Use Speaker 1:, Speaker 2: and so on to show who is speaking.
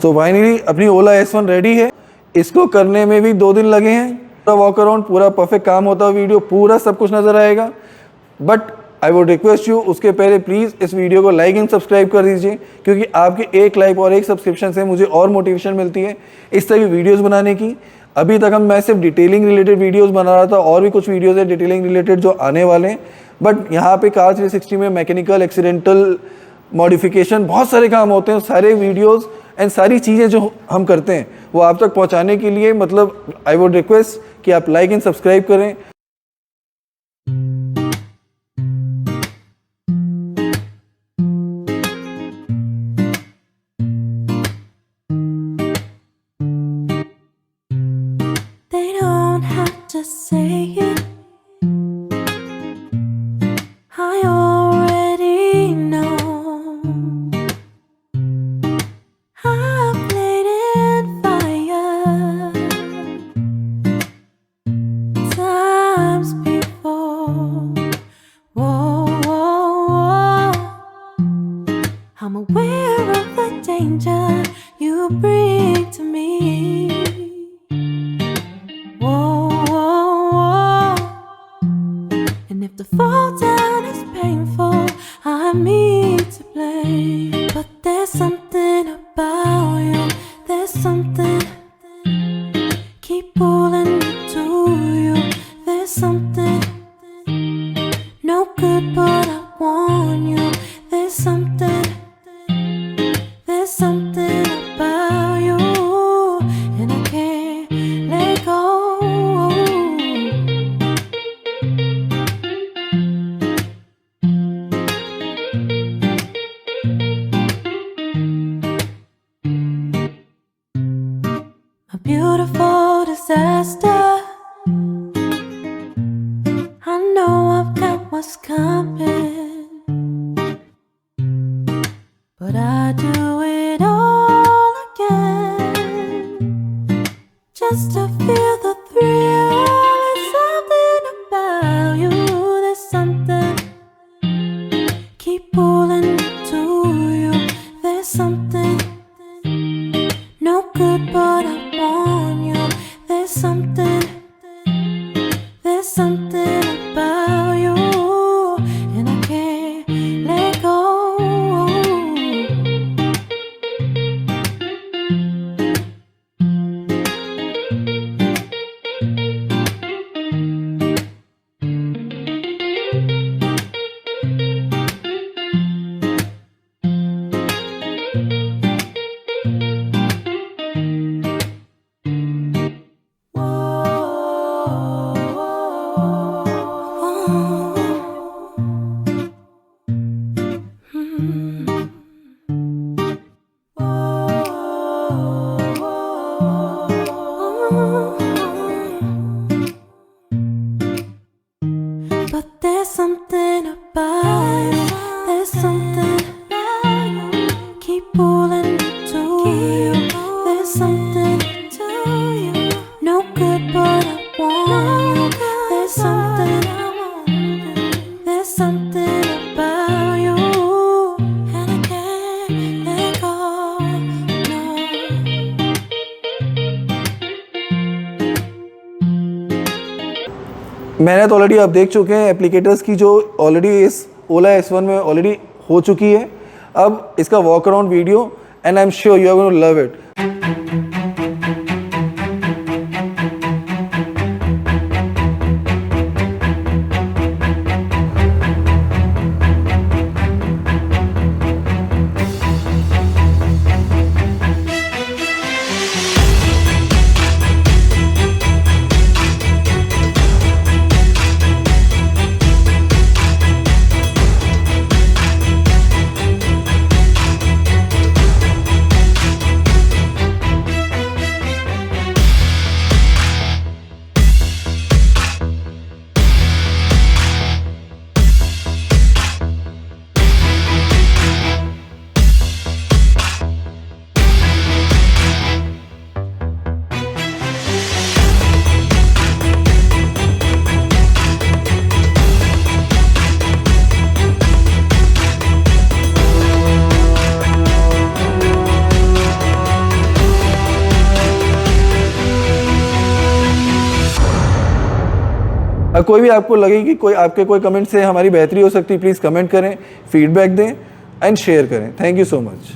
Speaker 1: तो फाइनली अपनी ओला S1 ready है। इसको करने में भी 2 दिन लगे हैं। पूरा वॉक अराउंड, पूरा परफेक्ट काम होता है, वीडियो पूरा सब कुछ नज़र आएगा। But I would request you, उसके पहले प्लीज़ इस वीडियो को लाइक एंड सब्सक्राइब कर दीजिए, क्योंकि आपके एक लाइक और एक सब्सक्रिप्शन से मुझे और मोटिवेशन मिलती है इस तरह की वीडियोस बनाने की। अभी तक मैं सिर्फ डिटेलिंग रिलेटेड वीडियोस बना रहा था, और भी कुछ वीडियोस है डिटेलिंग रिलेटेड जो आने वाले हैं। बट यहाँ पे कार 360 में मैकेनिकल, एक्सीडेंटल, मॉडिफिकेशन, बहुत सारे काम होते हैं। सारे वीडियोज़ एंड सारी चीज़ें जो हम करते हैं वो आप तक पहुँचाने के लिए, मतलब आई वुड रिक्वेस्ट कि आप लाइक एंड सब्सक्राइब करें।
Speaker 2: Say it, I already know. I've played in fire times before. Whoa, whoa, whoa. I'm aware of the danger you bring to me. If the fall down is painful, I'm me to blame. But there's something about you, there's something keep pulling me to you. There's something no good, but I want you. There's something about you, and I can't let go. A beautiful disaster. I know I've got what's coming, but I do it all again just to feel the thrill. There's something about you, there's something keep pulling me to you. There's something no good, but I want you. There's something about you, and I can't let go. But there's something about you, there's something keep pulling me to you. There's something to you, no good, but I want you. There's something about you, and I can't let go, no.
Speaker 1: मेहनत already आप देख चुके हैं applicators की, जो already इस ओला S1 में already हो चुकी है। अब इसका walk around video, and I am sure you are going to love it. कोई भी आपको लगे कि कोई आपके कोई कमेंट से हमारी बेहतरी हो सकती है, प्लीज़ कमेंट करें, फीडबैक दें एंड शेयर करें। Thank you so much.